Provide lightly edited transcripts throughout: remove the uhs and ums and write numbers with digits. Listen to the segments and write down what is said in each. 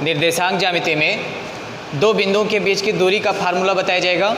निर्देशांक ज्यामिति में दो बिंदुओं के बीच की दूरी का फार्मूला बताया जाएगा।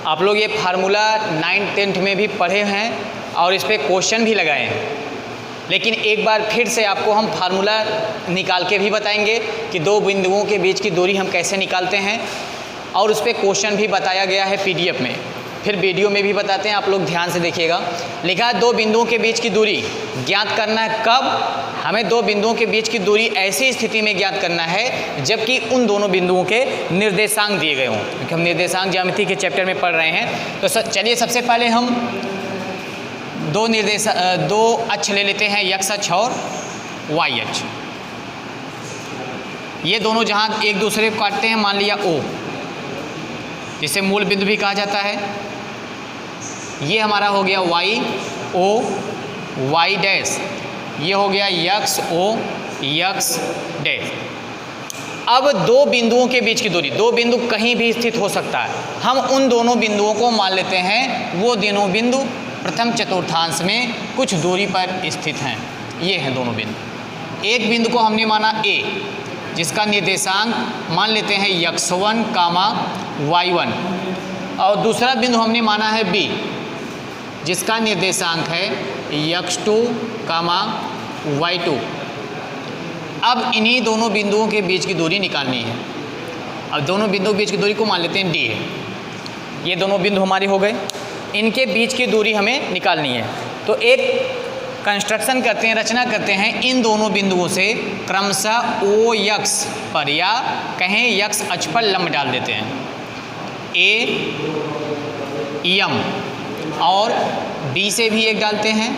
आप लोग ये फार्मूला 9th 10th में भी पढ़े हैं और इस पर क्वेश्चन भी लगाए हैं, लेकिन एक बार फिर से आपको हम फार्मूला निकाल के भी बताएंगे कि दो बिंदुओं के बीच की दूरी हम कैसे निकालते हैं, और उस पर क्वेश्चन भी बताया गया है PDF में, फिर वीडियो में भी बताते हैं, आप लोग ध्यान से देखिएगा। लिखा है दो बिंदुओं के बीच की दूरी ज्ञात करना है। कब? हमें दो बिंदुओं के बीच की दूरी ऐसी स्थिति में ज्ञात करना है जबकि उन दोनों बिंदुओं के निर्देशांक दिए गए हों, क्योंकि हम निर्देशांक ज्यामिति के चैप्टर में पढ़ रहे हैं। तो चलिए सबसे पहले हम दो अक्ष ले लेते हैं, x अक्ष और y अक्ष। ये दोनों जहाँ एक दूसरे को काटते हैं, मान लिया O, जिसे मूल बिंदु भी कहा जाता है। ये हमारा हो गया YO y डैश, ये हो गया XO x डैश। अब दो बिंदुओं के बीच की दूरी, दो बिंदु कहीं भी स्थित हो सकता है, हम उन दोनों बिंदुओं को मान लेते हैं वो दोनों बिंदु प्रथम चतुर्थांश में कुछ दूरी पर स्थित हैं। ये हैं दोनों बिंदु। एक बिंदु को हमने माना A, जिसका निर्देशांक मान लेते हैं x1, y1, और दूसरा बिंदु हमने माना है B, जिसका निर्देशांक है x2, y2। अब इन्हीं दोनों बिंदुओं के बीच की दूरी निकालनी है। अब दोनों बिंदुओं के बीच की दूरी को मान लेते हैं D है। ये दोनों बिंदु हमारे हो गए, इनके बीच की दूरी हमें निकालनी है। तो एक कंस्ट्रक्शन करते हैं, रचना करते हैं, इन दोनों बिंदुओं से क्रमशः OX पर या कहें x अक्ष पर लंब डाल देते हैं, AM, और B से भी एक डालते हैं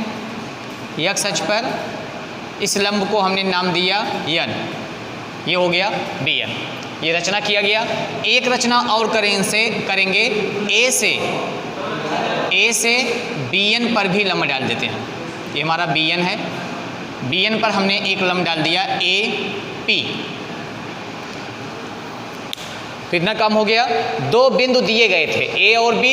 x अक्ष पर। इस लंब को हमने नाम दिया N, ये हो गया BN। ये रचना किया गया। एक रचना और करेंगे, A से BN पर भी लंब डाल देते हैं। ये हमारा BN है, BN पर हमने एक लंब डाल दिया AP। तो इतना काम हो गया। दो बिंदु दिए गए थे A और B,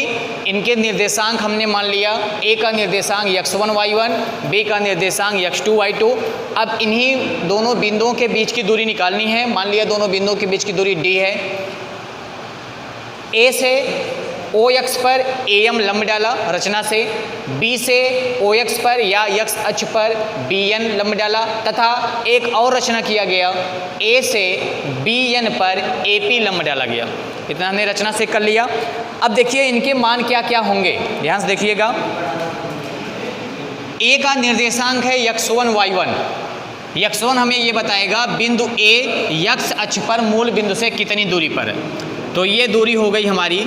इनके निर्देशांक हमने मान लिया, A का निर्देशांक x1 y1, B का निर्देशांक x2 y2। अब इन्हीं दोनों बिंदुओं के बीच की दूरी निकालनी है। मान लिया दोनों बिंदुओं के बीच की दूरी D है। A से OX पर AM लंब डाला रचना से, B से OX पर या x अक्ष पर BN लंब डाला, तथा एक और रचना किया गया, A से BN पर AP लंब डाला गया। इतना हमने रचना से कर लिया। अब देखिए इनके मान क्या क्या होंगे, ध्यान से देखिएगा। A का निर्देशांक है x1 y1। x1 हमें ये बताएगा बिंदु A x अक्ष पर मूल बिंदु से कितनी दूरी पर है। तो ये दूरी हो गई हमारी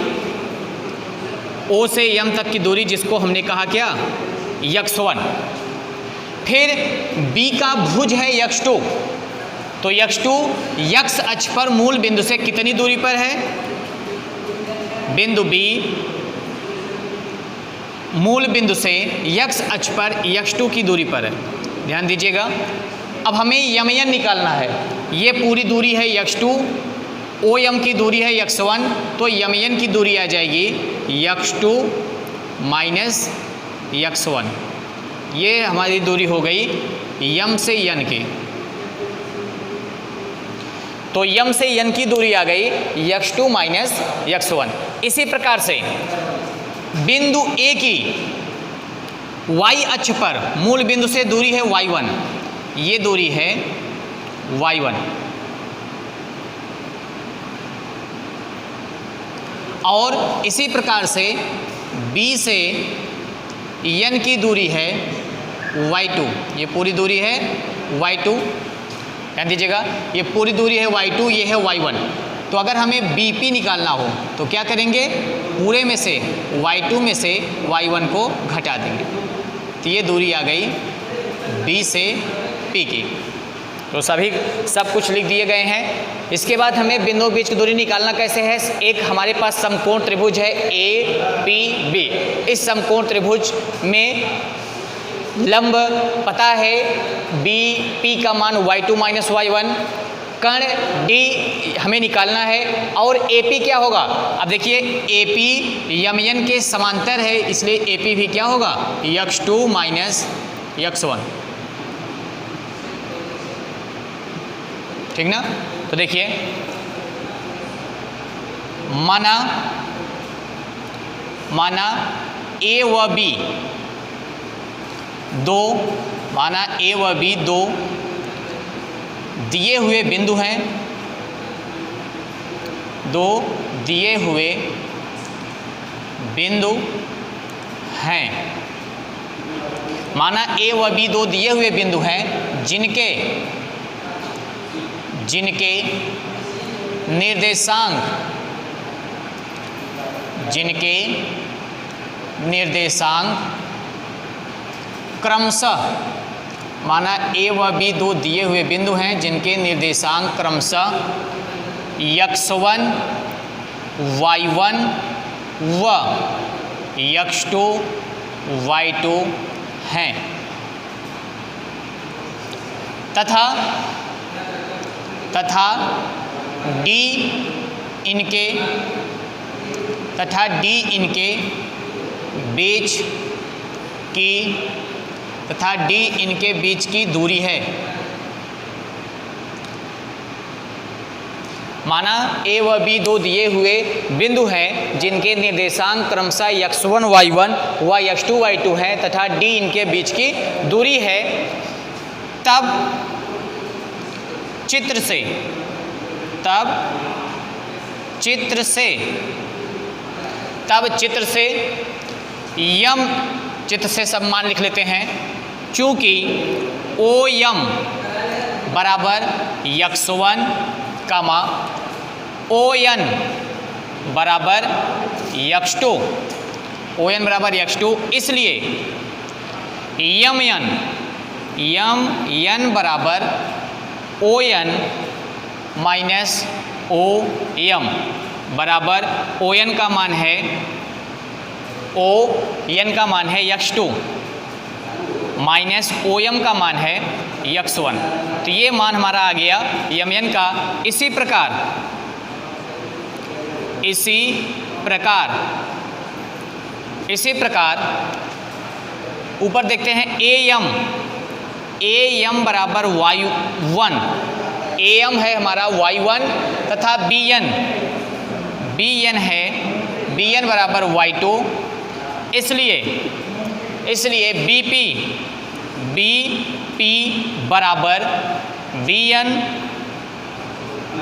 O से M तक की दूरी, जिसको हमने कहा क्या, x1। फिर B का भुज है x2, तो x2 x अक्ष पर मूल बिंदु से कितनी दूरी पर है, बिंदु B मूल बिंदु से x अक्ष पर x2 की दूरी पर है। ध्यान दीजिएगा। अब हमें MN निकालना है। ये पूरी दूरी है x2, OM की दूरी है x1, तो MN की दूरी आ जाएगी x2 माइनस x1। ये हमारी दूरी हो गई M से N की। तो M से N की दूरी आ गई x2 माइनस x1। इसी प्रकार से बिंदु A की Y अक्ष पर मूल बिंदु से दूरी है y1, ये दूरी है y1, और इसी प्रकार से B से N की दूरी है y2, ये पूरी दूरी है y2। ध्यान दीजिएगा, ये पूरी दूरी है y2, ये है y1। तो अगर हमें BP निकालना हो तो क्या करेंगे, पूरे में से y2 में से y1 को घटा देंगे। तो ये दूरी आ गई B से P की। तो सब कुछ लिख दिए गए हैं। इसके बाद हमें बिंदुओं के बीच की दूरी निकालना कैसे है। एक हमारे पास समकोण त्रिभुज है APB। इस समकोण त्रिभुज में लंब पता है BP का मान y2 माइनस y1, कर्ण D हमें निकालना है, और AP क्या होगा। अब देखिए AP MN के समांतर है, इसलिए AP भी क्या होगा, x2 माइनस x1। ठीक ना। तो देखिए माना ए व बी दो, माना ए व बी दो दिए हुए बिंदु हैं, दो दिए हुए बिंदु हैं। माना ए व बी दो दिए हुए बिंदु हैं जिनके निर्देशांक क्रमशः, माना ए व बी दो दिए हुए बिंदु हैं जिनके निर्देशांक क्रमशः x1 y1 व x2 y2 हैं तथा D इनके बीच की दूरी है। माना ए व बी दो दिए हुए बिंदु हैं जिनके निर्देशांक क्रमशः x1 y1 व x2 y2 हैं तथा D इनके बीच की दूरी है। तब चित्र से यम, चित्र से सब मान लिख लेते हैं, चूंकि OM बराबर x1 कामा ON बराबर x2, ON बराबर x2, इसलिए MN बराबर ON माइनस OM बराबर ON का मान है x2 माइनस OM का मान है x1। तो ये मान हमारा आ गया MN का। इसी प्रकार ऊपर देखते हैं AM बराबर y1, AM है हमारा y1 तथा BN बराबर y2, इसलिए BP बराबर BN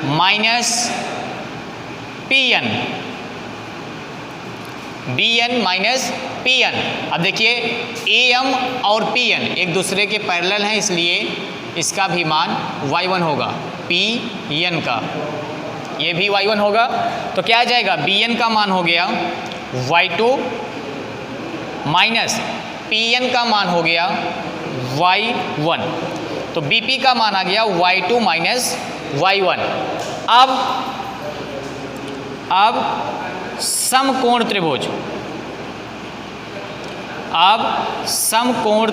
माइनस PN। अब देखिए AM और PN एक दूसरे के पैरेलल हैं, इसलिए इसका भी मान y1 होगा, PN का ये भी y1 होगा। तो क्या आ जाएगा, BN का मान हो गया y2 माइनस PN का मान हो गया y1, तो BP का मान आ गया y2 माइनस y1। अब समकोण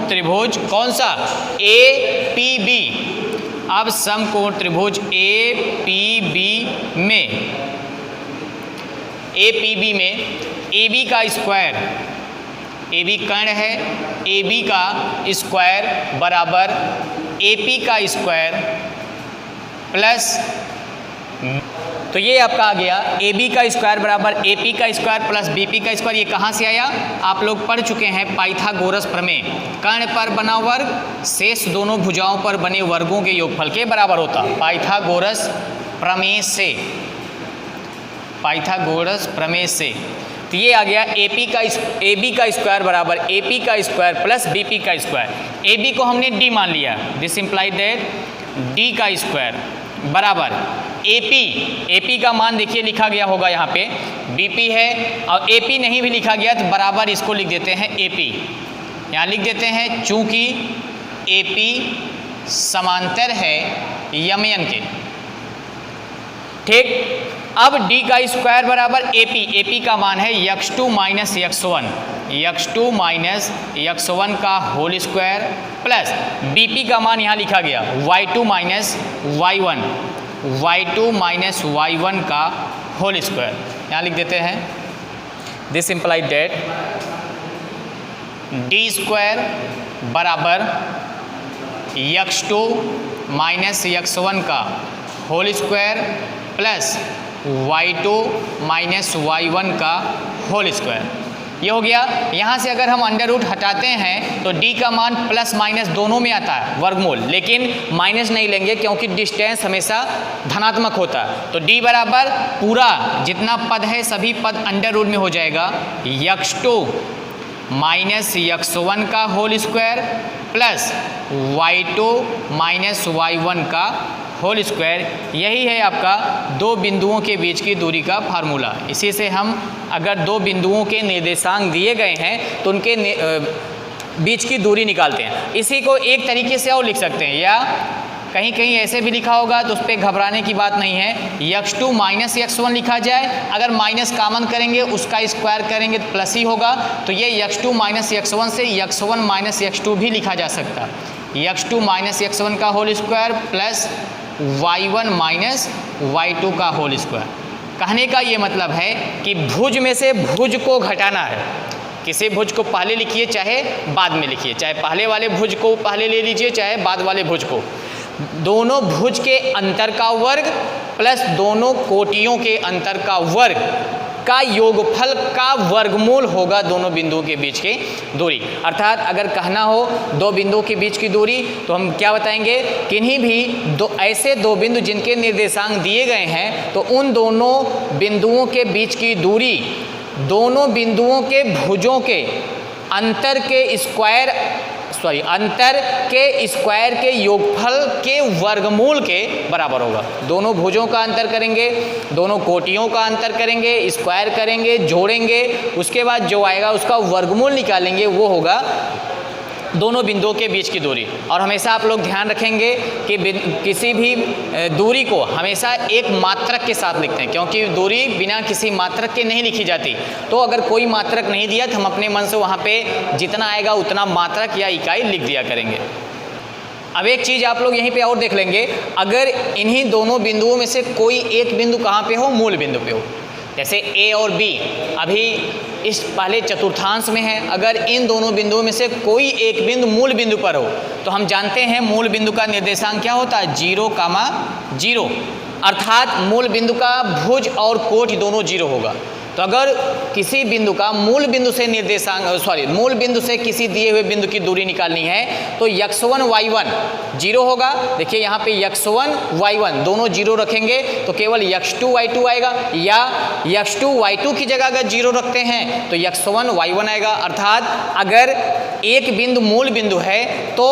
त्रिभुज कौन सा, APB। अब समकोण त्रिभुज APB में AB का स्क्वायर, AB कर्ण है, AB का स्क्वायर बराबर AP का स्क्वायर प्लस, तो ये आपका आ गया AB का स्क्वायर बराबर AP का स्क्वायर प्लस BP का स्क्वायर। ये कहाँ से आया, आप लोग पढ़ चुके हैं पाइथागोरस प्रमेय, कर्ण पर बना वर्ग शेष दोनों भुजाओं पर बने वर्गों के योगफल के बराबर होता। पाइथागोरस प्रमेय से तो ये आ गया AB का स्क्वायर बराबर AP का स्क्वायर प्लस BP का स्क्वायर। AB को हमने D मान लिया, दिस इम्प्लाइड दैट D का स्क्वायर बराबर AP का मान देखिए लिखा गया होगा यहाँ पे BP है, और AP नहीं भी लिखा गया तो बराबर इसको लिख देते हैं AP, यहाँ लिख देते हैं चूंकि AP समांतर है MN के। ठीक, अब D का स्क्वायर बराबर AP का मान है x2 माइनस x1 का होल स्क्वायर प्लस BP का मान यहाँ लिखा गया y2 माइनस y1 का होल स्क्वायर, यहाँ लिख देते हैं this implied that D square बराबर x2 माइनस x1 का whole square plus y2 minus y1 का होल स्क्वायर। ये हो गया। यहाँ से अगर हम अंडर रूट हटाते हैं तो d का मान प्लस माइनस दोनों में आता है वर्गमूल, लेकिन माइनस नहीं लेंगे क्योंकि डिस्टेंस हमेशा धनात्मक होता है। तो d बराबर पूरा जितना पद है सभी पद अंडर रूट में हो जाएगा x2 माइनस x1 का whole square plus y2 minus y1 का होल स्क्वायर। यही है आपका दो बिंदुओं के बीच की दूरी का फार्मूला। इसी से हम अगर दो बिंदुओं के निर्देशांक दिए गए हैं तो उनके बीच की दूरी निकालते हैं। इसी को एक तरीके से और लिख सकते हैं, या कहीं कहीं ऐसे भी लिखा होगा तो उस पर घबराने की बात नहीं है। x2 माइनस x1 लिखा जाए, अगर माइनस कॉमन करेंगे उसका स्क्वायर करेंगे तो प्लस ही होगा। तो ये x2 माइनस x1 से x1 माइनस x2 भी लिखा जा सकता है। x2 माइनस x1 का whole square plus y1 minus y2 का होल स्क्वायर। कहने का ये मतलब है कि भुज में से भुज को घटाना है। किसी भुज को पहले लिखिए चाहे बाद में लिखिए, चाहे पहले वाले भुज को पहले ले लीजिए चाहे बाद वाले भुज को। दोनों भुज के अंतर का वर्ग प्लस दोनों कोटियों के अंतर का वर्ग का योगफल का वर्गमूल होगा दोनों बिंदुओं के बीच की दूरी। अर्थात अगर कहना हो दो बिंदुओं के बीच की दूरी तो हम क्या बताएंगे, किन्हीं भी ऐसे दो बिंदु जिनके निर्देशांक दिए गए हैं तो उन दोनों बिंदुओं के बीच की दूरी दोनों बिंदुओं के भुजों के अंतर के स्क्वायर के योगफल के वर्गमूल के बराबर होगा। दोनों भुजों का अंतर करेंगे, दोनों कोटियों का अंतर करेंगे, स्क्वायर करेंगे, जोड़ेंगे, उसके बाद जो आएगा उसका वर्गमूल निकालेंगे, वो होगा दोनों बिंदुओं के बीच की दूरी। और हमेशा आप लोग ध्यान रखेंगे कि किसी भी दूरी को हमेशा एक मात्रक के साथ लिखते हैं, क्योंकि दूरी बिना किसी मात्रक के नहीं लिखी जाती। तो अगर कोई मात्रक नहीं दिया तो हम अपने मन से वहाँ पे जितना आएगा उतना मात्रक या इकाई लिख दिया करेंगे। अब एक चीज़ आप लोग यहीं पे और देख लेंगे, अगर इन्हीं दोनों बिंदुओं में से कोई एक बिंदु कहाँ पे हो, मूल बिंदु पे हो, जैसे ए और बी अभी इस पहले चतुर्थांश में है, अगर इन दोनों बिंदुओं में से कोई एक बिंदु मूल बिंदु पर हो तो हम जानते हैं मूल बिंदु का निर्देशांक क्या होता है, 0,0। अर्थात मूल बिंदु का भुज और कोटि दोनों 0 होगा। तो अगर किसी बिंदु का मूल बिंदु से किसी दिए हुए बिंदु की दूरी निकालनी है तो x1 y1 0 होगा। देखिए यहाँ पे x1 y1 दोनों 0 रखेंगे तो केवल x2 y2 आएगा, या x2 y2 की जगह अगर 0 रखते हैं तो x1 y1 आएगा। अर्थात अगर एक बिंदु मूल बिंदु है तो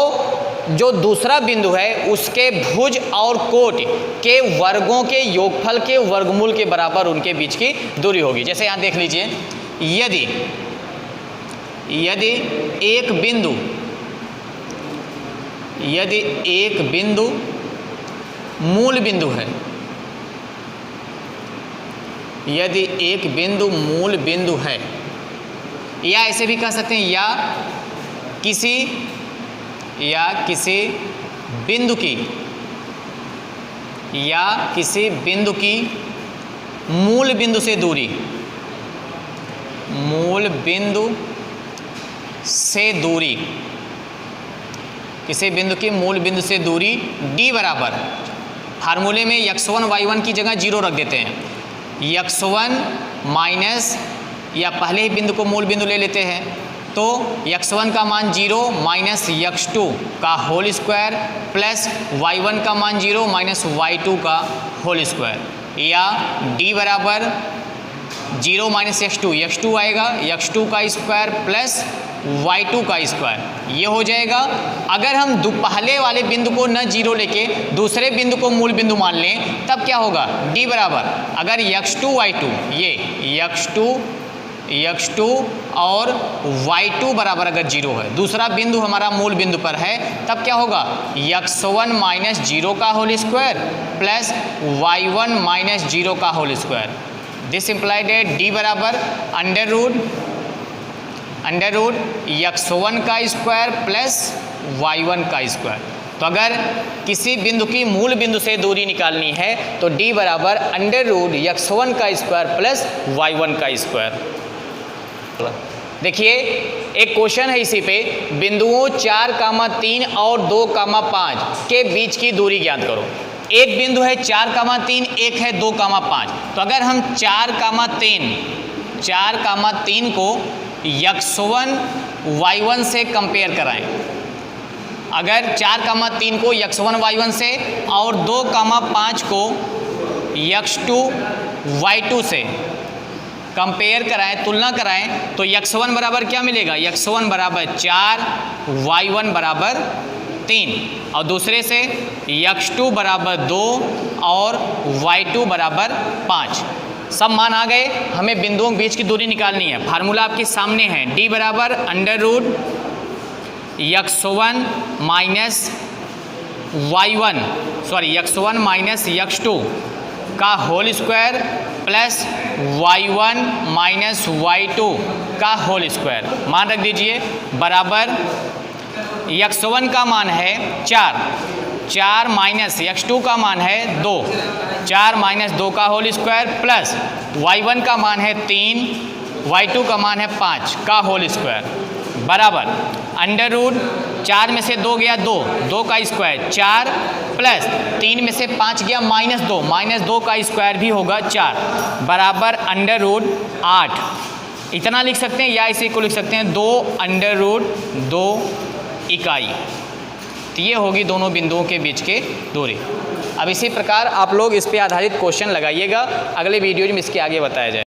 जो दूसरा बिंदु है उसके भुज और कोट के वर्गों के योगफल के वर्गमूल के बराबर उनके बीच की दूरी होगी। जैसे यहाँ देख लीजिए, यदि एक बिंदु मूल बिंदु है, यदि एक बिंदु मूल बिंदु है, या ऐसे भी कह सकते हैं किसी बिंदु की मूल बिंदु से दूरी, किसी बिंदु की मूल बिंदु से दूरी d बराबर, फार्मूले में x1 y1 की जगह 0 रख देते हैं, x1 माइनस, या पहले ही बिंदु को मूल बिंदु ले लेते हैं तो x1 का मान 0 माइनस x2 का होल स्क्वायर प्लस y1 का मान 0 माइनस y2 का होल स्क्वायर, या d बराबर 0 माइनस x2 आएगा, x2 का स्क्वायर प्लस y2 का स्क्वायर, ये हो जाएगा। अगर हम पहले वाले बिंदु को न 0 लेके दूसरे बिंदु को मूल बिंदु मान लें तब क्या होगा, d बराबर, अगर x2 y2 ये x2 और y2 बराबर अगर 0 है, दूसरा बिंदु हमारा मूल बिंदु पर है, तब क्या होगा, x1 माइनस 0 का whole square plus y1 minus 0 का होल स्क्वायर। दिस इम्प्लाइड है d बराबर अंडर रूट x1 का स्क्वायर प्लस y1 का स्क्वायर। तो अगर किसी बिंदु की मूल बिंदु से दूरी निकालनी है तो d बराबर अंडर रूट x1 का स्क्वायर प्लस y1 का स्क्वायर। देखिए एक क्वेश्चन है इसी पे, बिंदुओं 4, 3 और 2, 5 के बीच की दूरी ज्ञात करो। एक बिंदु है 4,3, एक है 2,5। तो अगर हम 4,3 को x1 y1 से कंपेयर कराएं, अगर 4,3 को x1 y1 से और 2,5 को x2 y2 से कंपेयर कराएं, तुलना कराएं, तो x1 बराबर क्या मिलेगा? x1 बराबर 4, y1 बराबर 3 और दूसरे से x2 बराबर 2 और y2 बराबर 5। सब मान आ गए। हमें बिंदुओं के बीच की दूरी निकालनी है। फार्मूला आपके सामने है, d बराबर under root x1 minus x2 का whole square plus y1 minus y2 का होल स्क्वायर। मान रख दीजिए बराबर x1 का मान है 4 माइनस x2 का मान है 2, 4 माइनस 2 का होल स्क्वायर प्लस y1 का मान है 3, y2 का मान है 5 का होल स्क्वायर बराबर अंडर रूट 4 में से 2 गया 2 का स्क्वायर 4 प्लस 3 में से 5 गया -2 का स्क्वायर भी होगा 4 बराबर अंडर रूट 8। इतना लिख सकते हैं या इसी को लिख सकते हैं 2 अंडर रूट 2 इकाई। तो ये होगी दोनों बिंदुओं के बीच के दूरी। अब इसी प्रकार आप लोग इस पे आधारित क्वेश्चन लगाइएगा, अगले वीडियो में इसके आगे बताया जाए।